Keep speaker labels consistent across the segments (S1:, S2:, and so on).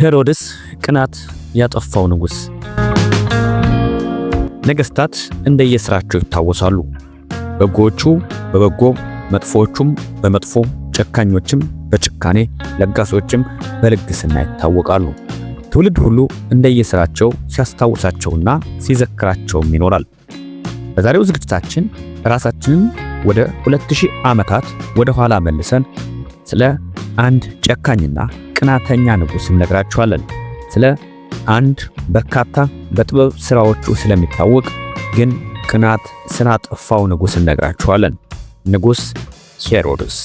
S1: ሄሮድስ ቅናት ያጠፋው ንጉስ። ነገስታት እንደየስራቸው ይታወሳሉ። በጎቹ በበጎ፣ መጥፎቹም በመጥፎ፣ ጨካኞችም በጭካኔ፣ ለጋሶችም በልግስና ይታወቃሉ። ትውልድ ሁሉ እንደየስራቸው ሲያስታውሳቸውና ሲዘክራቸውም ይኖራል። በዛሬው ዝግጅታችን ራሳችንን ወደ 2000 ዓመታት ወደ ኋላ መልሰን ስለ አንድ ጨካኝና ቅናተኛ ንጉስ እንነግራችኋለን። ስለ አንድ በርካታ በጥበብ ስራዎቹ ስለሚታወቅ ግን ቅናት ስላጠፋው ንጉስ እንነግራችኋለን። ንጉስ ሄሮድስ።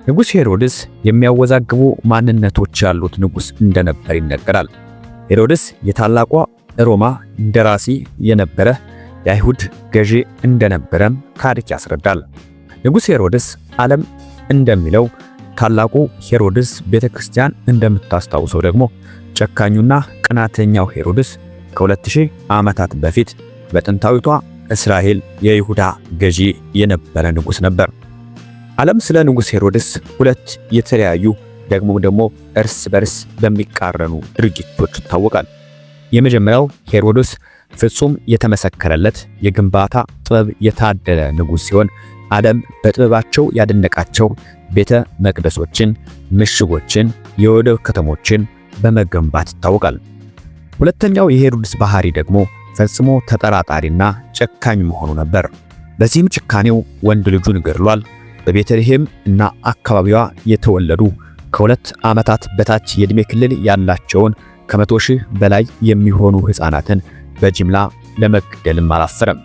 S1: ንጉስ ሄሮድስ የሚያወዛግቡ ማንነቶች ያሉት ንጉስ እንደነበር ይነገራል። ሄሮድስ የታላቋ ሮማ ደራሲ የነበረ የአይሁድ ገዢ እንደነበረም ታሪክ ያስረዳል። ንጉስ ሄሮድስ ዓለም እንደሚለው ታላቁ ሄሮድስ ቤተክርስቲያን እንደምታስታውሰው ደግሞ ጨካኙና ቅናተኛው ሄሮድስ ከ2000 ዓመታት በፊት በጥንታዊቷ እስራኤል የይሁዳ ገዢ የነበረ ንጉስ ነበር። ዓለም ስለ ንጉስ ሄሮድስ ሁለት የተለያዩ ደግሞ እርስ በርስ በሚቃረኑ ድርጊቶች ይታወቃል። የመጀመሪያው ሄሮድስ ፍጹም የተመሰከረለት የግንባታ ጥበብ የታደለ ንጉስ ሲሆን ዓለም በጥበባቸው ያደነቃቸው ቤተ መቅደሶችን፣ ምሽጎችን፣ የወደብ ከተሞችን በመገንባት ይታወቃል። ሁለተኛው የሄሮድስ ባህሪ ደግሞ ፈጽሞ ተጠራጣሪና ጨካኝ መሆኑ ነበር። በዚህም ጭካኔው ወንድ ልጁን ገድሏል። በቤተልሔም እና አካባቢዋ የተወለዱ ከ2 ዓመታት በታች የዕድሜ ክልል ያላቸውን ከ100,000 በላይ የሚሆኑ ሕፃናትን በጅምላ ለመግደልም አላፈረም።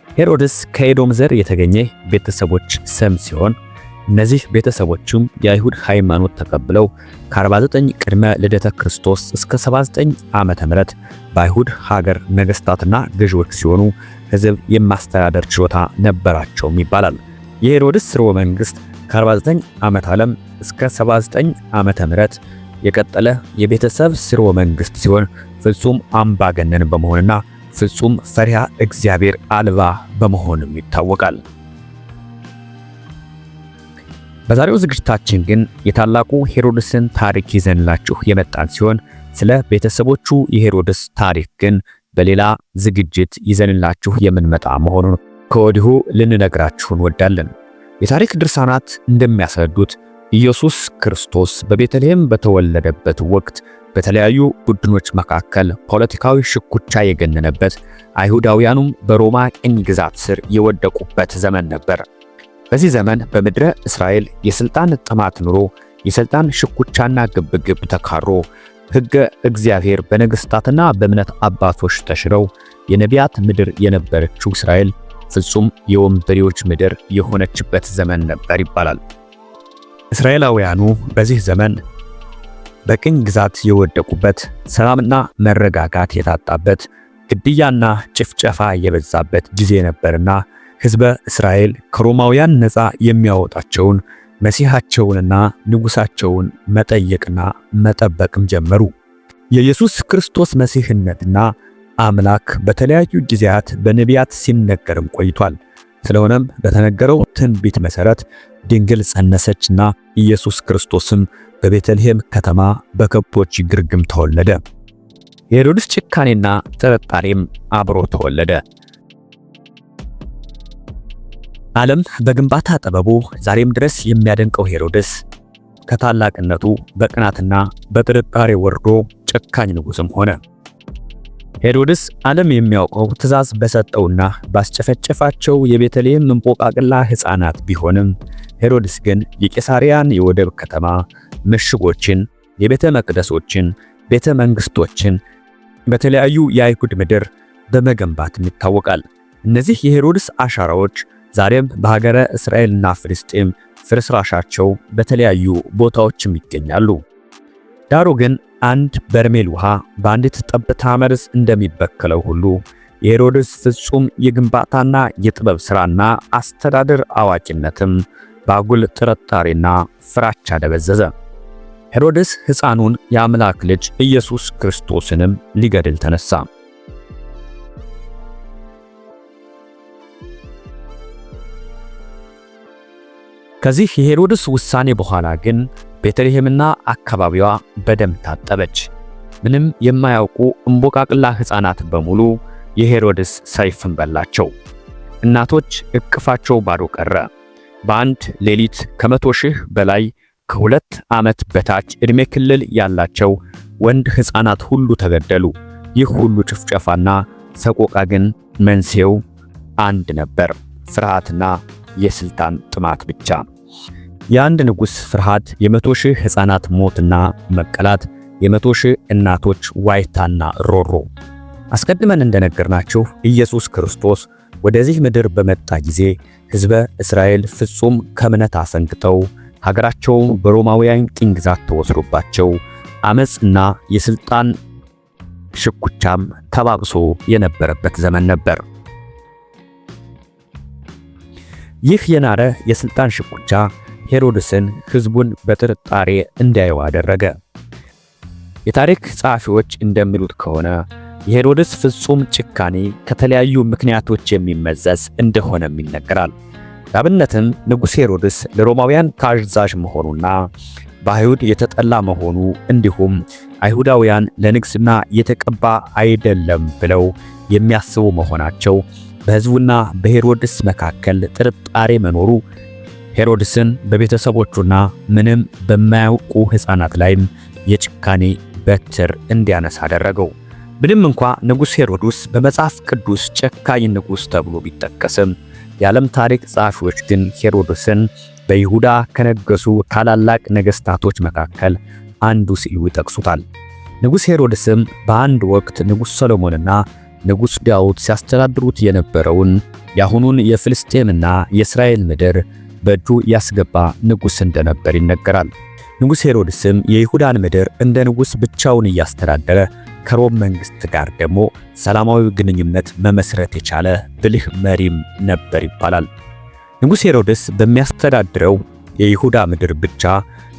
S1: ሄሮድስ ከኤዶም ዘር የተገኘ ቤተሰቦች ስም ሲሆን እነዚህ ቤተሰቦችም የአይሁድ ሃይማኖት ተቀብለው ከ49 ቅድመ ልደተ ክርስቶስ እስከ 79 ዓመተ ምህረት በአይሁድ ሀገር ነገስታትና ገዢዎች ሲሆኑ ሕዝብ የማስተዳደር ችሎታ ነበራቸውም ይባላል። የሄሮድስ ስርወ መንግስት ከ49 ዓመት ዓለም እስከ 79 ዓመተ ምህረት የቀጠለ የቤተሰብ ስርወ መንግስት ሲሆን ፍጹም አምባገነን በመሆንና ፍጹም ፈሪሃ እግዚአብሔር አልባ በመሆንም ይታወቃል። በዛሬው ዝግጅታችን ግን የታላቁ ሄሮድስን ታሪክ ይዘንላችሁ የመጣን ሲሆን ስለ ቤተሰቦቹ የሄሮድስ ታሪክ ግን በሌላ ዝግጅት ይዘንላችሁ የምንመጣ መሆኑን ከወዲሁ ልንነግራችሁ እንወዳለን። የታሪክ ድርሳናት እንደሚያስረዱት ኢየሱስ ክርስቶስ በቤተልሔም በተወለደበት ወቅት በተለያዩ ቡድኖች መካከል ፖለቲካዊ ሽኩቻ የገነነበት፣ አይሁዳውያኑም በሮማ ቅኝ ግዛት ስር የወደቁበት ዘመን ነበር። በዚህ ዘመን በምድረ እስራኤል የስልጣን ጥማት ኑሮ የስልጣን ሽኩቻና ግብግብ ተካሮ ሕገ እግዚአብሔር በነገስታትና በእምነት አባቶች ተሽረው የነቢያት ምድር የነበረችው እስራኤል ፍጹም የወንበዴዎች ምድር የሆነችበት ዘመን ነበር ይባላል። እስራኤላውያኑ በዚህ ዘመን በቅኝ ግዛት የወደቁበት፣ ሰላምና መረጋጋት የታጣበት፣ ግድያና ጭፍጨፋ የበዛበት ጊዜ ነበርና ሕዝበ እስራኤል ከሮማውያን ነፃ የሚያወጣቸውን መሲሐቸውንና ንጉሳቸውን መጠየቅና መጠበቅም ጀመሩ። የኢየሱስ ክርስቶስ መሲህነትና አምላክ በተለያዩ ጊዜያት በነቢያት ሲነገርም ቆይቷል። ስለሆነም በተነገረው ትንቢት መሰረት ድንግል ጸነሰችና ኢየሱስ ክርስቶስም በቤተልሔም ከተማ በከብቶች ግርግም ተወለደ። የሄሮድስ ጭካኔና ጥርጣሬም አብሮ ተወለደ። ዓለም በግንባታ ጥበቡ ዛሬም ድረስ የሚያደንቀው ሄሮድስ ከታላቅነቱ በቅናትና በጥርጣሬ ወርዶ ጨካኝ ንጉስም ሆነ። ሄሮድስ ዓለም የሚያውቀው ትእዛዝ በሰጠውና ባስጨፈጨፋቸው የቤተልሔም እንቆቃቅላ ሕፃናት ቢሆንም ሄሮድስ ግን የቄሳሪያን የወደብ ከተማ ምሽጎችን፣ የቤተ መቅደሶችን፣ ቤተ መንግስቶችን በተለያዩ የአይሁድ ምድር በመገንባትም ይታወቃል። እነዚህ የሄሮድስ አሻራዎች ዛሬም በሀገረ እስራኤልና ፍልስጤም ፍርስራሻቸው በተለያዩ ቦታዎችም ይገኛሉ። ዳሩ ግን አንድ በርሜል ውሃ በአንዲት ጠብታ መርዝ እንደሚበከለው ሁሉ የሄሮድስ ፍጹም የግንባታና የጥበብ ሥራና አስተዳደር አዋቂነትም በአጉል ጥርጣሬና ፍራቻ ደበዘዘ። ሄሮድስ ሕፃኑን የአምላክ ልጅ ኢየሱስ ክርስቶስንም ሊገድል ተነሳ። ከዚህ የሄሮድስ ውሳኔ በኋላ ግን ቤተልሔምና አካባቢዋ በደም ታጠበች። ምንም የማያውቁ እምቦቃቅላ ሕፃናት በሙሉ የሄሮድስ ሰይፍን በላቸው። እናቶች እቅፋቸው ባዶ ቀረ። በአንድ ሌሊት ከ100 ሺህ በላይ ከ2 ዓመት በታች ዕድሜ ክልል ያላቸው ወንድ ሕፃናት ሁሉ ተገደሉ። ይህ ሁሉ ጭፍጨፋና ሰቆቃ ግን መንስኤው አንድ ነበር፣ ፍርሃትና የስልጣን ጥማት ብቻ። የአንድ ንጉሥ ፍርሃት፣ የ100 ሺህ ሕፃናት ሞትና መቀላት፣ የ100 ሺህ እናቶች ዋይታና ሮሮ። አስቀድመን እንደነገርናችሁ ኢየሱስ ክርስቶስ ወደዚህ ምድር በመጣ ጊዜ ሕዝበ እስራኤል ፍጹም ከእምነት አፈንግጠው ሀገራቸው በሮማውያን ቅኝ ግዛት ተወስዶባቸው አመጽና የስልጣን ሽኩቻም ተባብሶ የነበረበት ዘመን ነበር። ይህ የናረ የስልጣን ሽኩቻ ሄሮድስን ሕዝቡን በጥርጣሬ እንዲያዩ አደረገ። የታሪክ ጸሐፊዎች እንደሚሉት ከሆነ የሄሮድስ ፍጹም ጭካኔ ከተለያዩ ምክንያቶች የሚመዘዝ እንደሆነም ይነገራል። ለአብነትም ንጉሥ ሄሮድስ ለሮማውያን ታዛዥ መሆኑና በአይሁድ የተጠላ መሆኑ እንዲሁም አይሁዳውያን ለንግስና የተቀባ አይደለም ብለው የሚያስቡ መሆናቸው በሕዝቡና በሄሮድስ መካከል ጥርጣሬ መኖሩ ሄሮድስን በቤተሰቦቹና ምንም በማያውቁ ሕፃናት ላይም የጭካኔ በትር እንዲያነሳ አደረገው። ምንም እንኳ ንጉሥ ሄሮድስ በመጽሐፍ ቅዱስ ጨካኝ ንጉሥ ተብሎ ቢጠቀስም የዓለም ታሪክ ጸሐፊዎች ግን ሄሮድስን በይሁዳ ከነገሱ ታላላቅ ነገሥታቶች መካከል አንዱ ሲሉ ይጠቅሱታል። ንጉሥ ሄሮድስም በአንድ ወቅት ንጉሥ ሰሎሞንና ንጉሥ ዳዊት ሲያስተዳድሩት የነበረውን የአሁኑን የፍልስጤምና የእስራኤል ምድር በእጁ ያስገባ ንጉሥ እንደነበር ይነገራል። ንጉሥ ሄሮድስም የይሁዳን ምድር እንደ ንጉሥ ብቻውን እያስተዳደረ ከሮም መንግሥት ጋር ደግሞ ሰላማዊ ግንኙነት መመስረት የቻለ ብልህ መሪም ነበር ይባላል። ንጉሥ ሄሮድስ በሚያስተዳድረው የይሁዳ ምድር ብቻ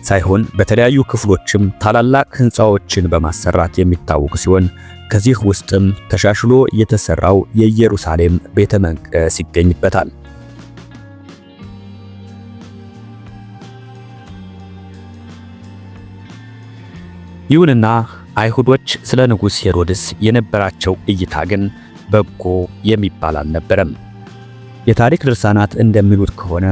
S1: ሳይሆን በተለያዩ ክፍሎችም ታላላቅ ሕንፃዎችን በማሰራት የሚታወቅ ሲሆን ከዚህ ውስጥም ተሻሽሎ የተሰራው የኢየሩሳሌም ቤተ መቅደስ ይገኝበታል። ይሁንና አይሁዶች ስለ ንጉሥ ሄሮድስ የነበራቸው እይታ ግን በጎ የሚባል አልነበረም። የታሪክ ድርሳናት እንደሚሉት ከሆነ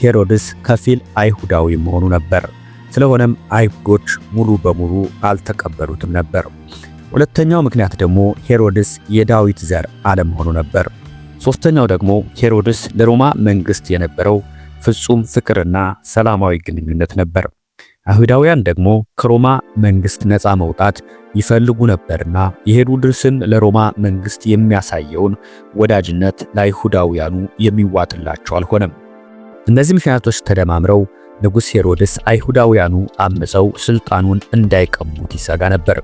S1: ሄሮድስ ከፊል አይሁዳዊ መሆኑ ነበር። ስለሆነም አይሁዶች ሙሉ በሙሉ አልተቀበሉትም ነበር። ሁለተኛው ምክንያት ደግሞ ሄሮድስ የዳዊት ዘር አለመሆኑ ነበር። ሶስተኛው ደግሞ ሄሮድስ ለሮማ መንግሥት የነበረው ፍጹም ፍቅርና ሰላማዊ ግንኙነት ነበር። አይሁዳውያን ደግሞ ከሮማ መንግሥት ነፃ መውጣት ይፈልጉ ነበርና የሄሮድስን ለሮማ መንግሥት የሚያሳየውን ወዳጅነት ለአይሁዳውያኑ የሚዋጥላቸው አልሆነም። እነዚህ ምክንያቶች ተደማምረው ንጉሥ ሄሮድስ አይሁዳውያኑ አመፀው ስልጣኑን እንዳይቀሙት ይሰጋ ነበር።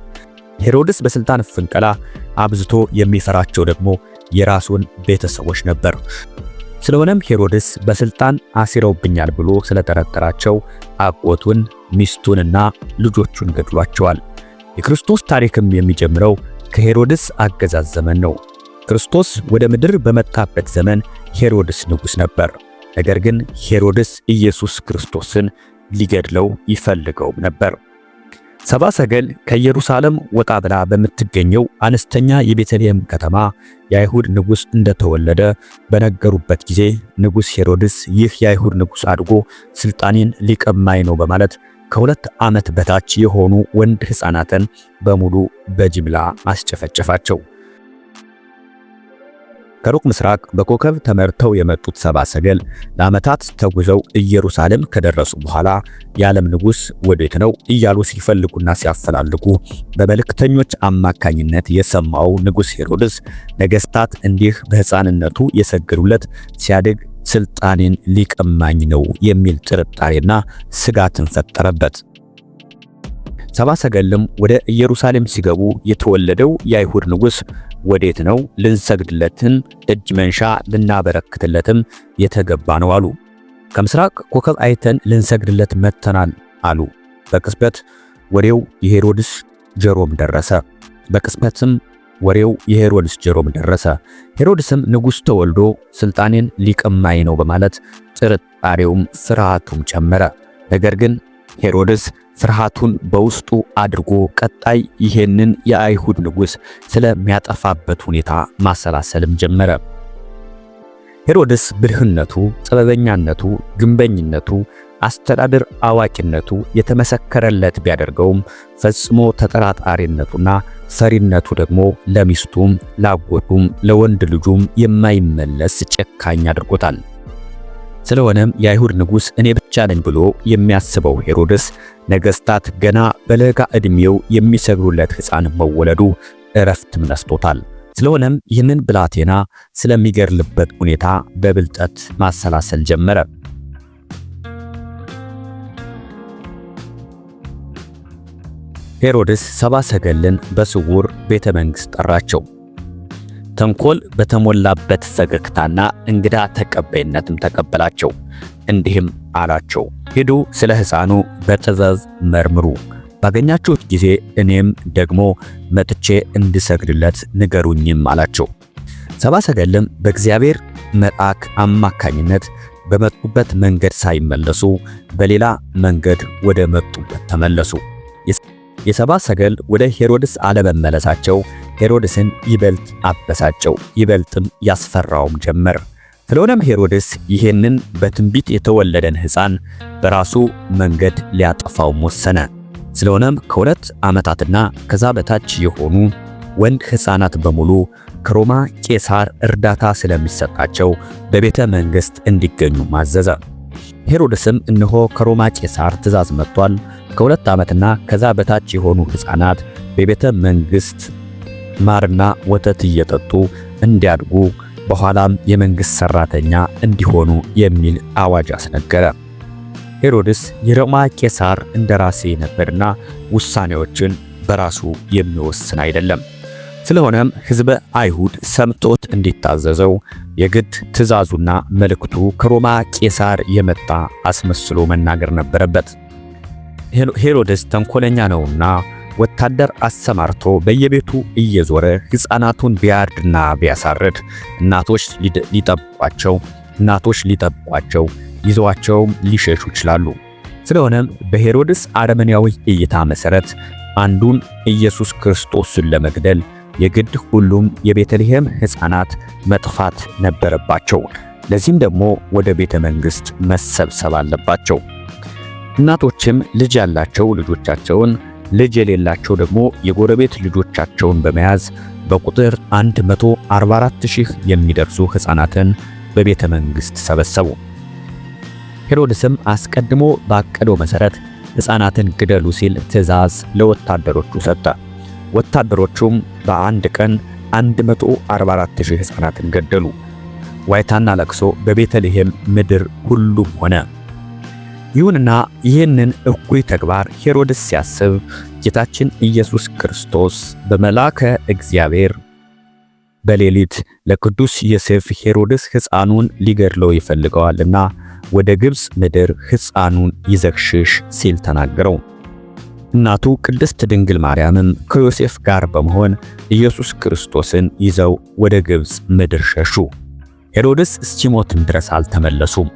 S1: ሄሮድስ በስልጣን ፍንቀላ አብዝቶ የሚፈራቸው ደግሞ የራሱን ቤተሰቦች ነበር። ስለሆነም ሄሮድስ በስልጣን አሲረውብኛል ብሎ ስለጠረጠራቸው አጎቱን፣ ሚስቱንና ልጆቹን ገድሏቸዋል። የክርስቶስ ታሪክም የሚጀምረው ከሄሮድስ አገዛዝ ዘመን ነው። ክርስቶስ ወደ ምድር በመጣበት ዘመን ሄሮድስ ንጉሥ ነበር። ነገር ግን ሄሮድስ ኢየሱስ ክርስቶስን ሊገድለው ይፈልገው ነበር። ሰብአ ሰገል ከኢየሩሳሌም ወጣ ብላ በምትገኘው አነስተኛ የቤተልሔም ከተማ የአይሁድ ንጉሥ እንደተወለደ በነገሩበት ጊዜ ንጉሥ ሄሮድስ ይህ የአይሁድ ንጉሥ አድጎ ስልጣኔን ሊቀማኝ ነው በማለት ከ2 ዓመት በታች የሆኑ ወንድ ሕፃናትን በሙሉ በጅምላ አስጨፈጨፋቸው። ከሩቅ ምስራቅ በኮከብ ተመርተው የመጡት ሰብአ ሰገል ለዓመታት ተጉዘው ኢየሩሳሌም ከደረሱ በኋላ የዓለም ንጉሥ ወዴት ነው እያሉ ሲፈልጉና ሲያፈላልጉ በመልእክተኞች አማካኝነት የሰማው ንጉሥ ሄሮድስ ነገሥታት እንዲህ በሕፃንነቱ የሰገዱለት ሲያድግ ስልጣኔን ሊቀማኝ ነው የሚል ጥርጣሬና ስጋትን ፈጠረበት። ሰብአ ሰገልም ወደ ኢየሩሳሌም ሲገቡ የተወለደው የአይሁድ ንጉሥ ወዴት ነው? ልንሰግድለትም እጅ መንሻ ልናበረክትለትም የተገባ ነው አሉ። ከምስራቅ ኮከብ አይተን ልንሰግድለት መጥተናል አሉ። በቅጽበት ወሬው የሄሮድስ ጆሮም ደረሰ። ሄሮድስም ንጉሥ ተወልዶ ስልጣኔን ሊቀማኝ ነው በማለት ጥርጣሬውም ፍርሃቱም ጨመረ። ነገር ግን ሄሮድስ ፍርሃቱን በውስጡ አድርጎ ቀጣይ ይሄንን የአይሁድ ንጉሥ ስለሚያጠፋበት ሁኔታ ማሰላሰልም ጀመረ። ሄሮድስ ብልህነቱ፣ ጥበበኛነቱ፣ ግንበኝነቱ፣ አስተዳደር አዋቂነቱ የተመሰከረለት ቢያደርገውም ፈጽሞ ተጠራጣሪነቱና ፈሪነቱ ደግሞ ለሚስቱም ላጎቱም ለወንድ ልጁም የማይመለስ ጨካኝ አድርጎታል። ስለሆነም የአይሁድ ንጉሥ እኔ ብቻ ነኝ ብሎ የሚያስበው ሄሮድስ ነገሥታት ገና በለጋ ዕድሜው የሚሰግዱለት ሕፃን መወለዱ እረፍትም ነስቶታል። ስለሆነም ይህንን ብላቴና ስለሚገድልበት ሁኔታ በብልጠት ማሰላሰል ጀመረ። ሄሮድስ ሰብአ ሰገልን በስውር ቤተ መንግሥት ጠራቸው። ተንኮል በተሞላበት ፈገግታና እንግዳ ተቀባይነትም ተቀበላቸው። እንዲህም አላቸው፣ ሂዱ፣ ስለ ሕፃኑ በጥበብ መርምሩ፣ ባገኛችሁት ጊዜ እኔም ደግሞ መጥቼ እንድሰግድለት ንገሩኝም አላቸው። ሰብአ ሰገልም በእግዚአብሔር መልአክ አማካኝነት በመጡበት መንገድ ሳይመለሱ በሌላ መንገድ ወደ መጡበት ተመለሱ። የሰብአ ሰገል ወደ ሄሮድስ አለመመለሳቸው ሄሮድስን ይበልጥ አበሳጨው፣ ይበልጥም ያስፈራውም ጀመር። ስለሆነም ሄሮድስ ይህንን በትንቢት የተወለደን ሕፃን በራሱ መንገድ ሊያጠፋው ወሰነ። ስለሆነም ከ2 ዓመታትና ከዛ በታች የሆኑ ወንድ ሕፃናት በሙሉ ከሮማ ቄሳር እርዳታ ስለሚሰጣቸው በቤተ መንግሥት እንዲገኙ ማዘዘ። ሄሮድስም እነሆ ከሮማ ቄሳር ትእዛዝ መጥቷል፣ ከ2 ዓመትና ከዛ በታች የሆኑ ሕፃናት በቤተ መንግሥት ማርና ወተት እየጠጡ እንዲያድጉ በኋላም የመንግሥት ሠራተኛ እንዲሆኑ የሚል አዋጅ አስነገረ። ሄሮድስ የሮማ ቄሳር እንደራሴ ነበርና ውሳኔዎችን በራሱ የሚወስን አይደለም። ስለሆነም ሕዝበ አይሁድ ሰምቶት እንዲታዘዘው የግድ ትእዛዙና መልእክቱ ከሮማ ቄሳር የመጣ አስመስሎ መናገር ነበረበት። ሄሮድስ ተንኮለኛ ነውና ወታደር አሰማርቶ በየቤቱ እየዞረ ሕፃናቱን ቢያርድና ቢያሳርድ እናቶች ሊጠብቋቸው ይዘዋቸውም ሊሸሹ ይችላሉ። ስለሆነም በሄሮድስ አረመኔያዊ እይታ መሰረት አንዱን ኢየሱስ ክርስቶስን ለመግደል የግድ ሁሉም የቤተልሔም ሕፃናት መጥፋት ነበረባቸው። ለዚህም ደግሞ ወደ ቤተ መንግሥት መሰብሰብ አለባቸው። እናቶችም ልጅ ያላቸው ልጆቻቸውን፣ ልጅ የሌላቸው ደግሞ የጎረቤት ልጆቻቸውን በመያዝ በቁጥር 144,000 የሚደርሱ ሕፃናትን በቤተ መንግሥት ሰበሰቡ። ሄሮድስም አስቀድሞ ባቀደው መሠረት ሕፃናትን ግደሉ ሲል ትእዛዝ ለወታደሮቹ ሰጠ። ወታደሮቹም በአንድ ቀን 144,000 ሕፃናትን ገደሉ። ዋይታና ለቅሶ በቤተልሔም ምድር ሁሉም ሆነ። ይሁንና ይህንን እኩይ ተግባር ሄሮድስ ሲያስብ ጌታችን ኢየሱስ ክርስቶስ በመልአከ እግዚአብሔር በሌሊት ለቅዱስ ዮሴፍ ሄሮድስ ሕፃኑን ሊገድለው ይፈልገዋልና ወደ ግብፅ ምድር ሕፃኑን ይዘህ ሽሽ ሲል ተናገረው። እናቱ ቅድስት ድንግል ማርያምም ከዮሴፍ ጋር በመሆን ኢየሱስ ክርስቶስን ይዘው ወደ ግብፅ ምድር ሸሹ። ሄሮድስ እስኪሞትም ድረስ አልተመለሱም።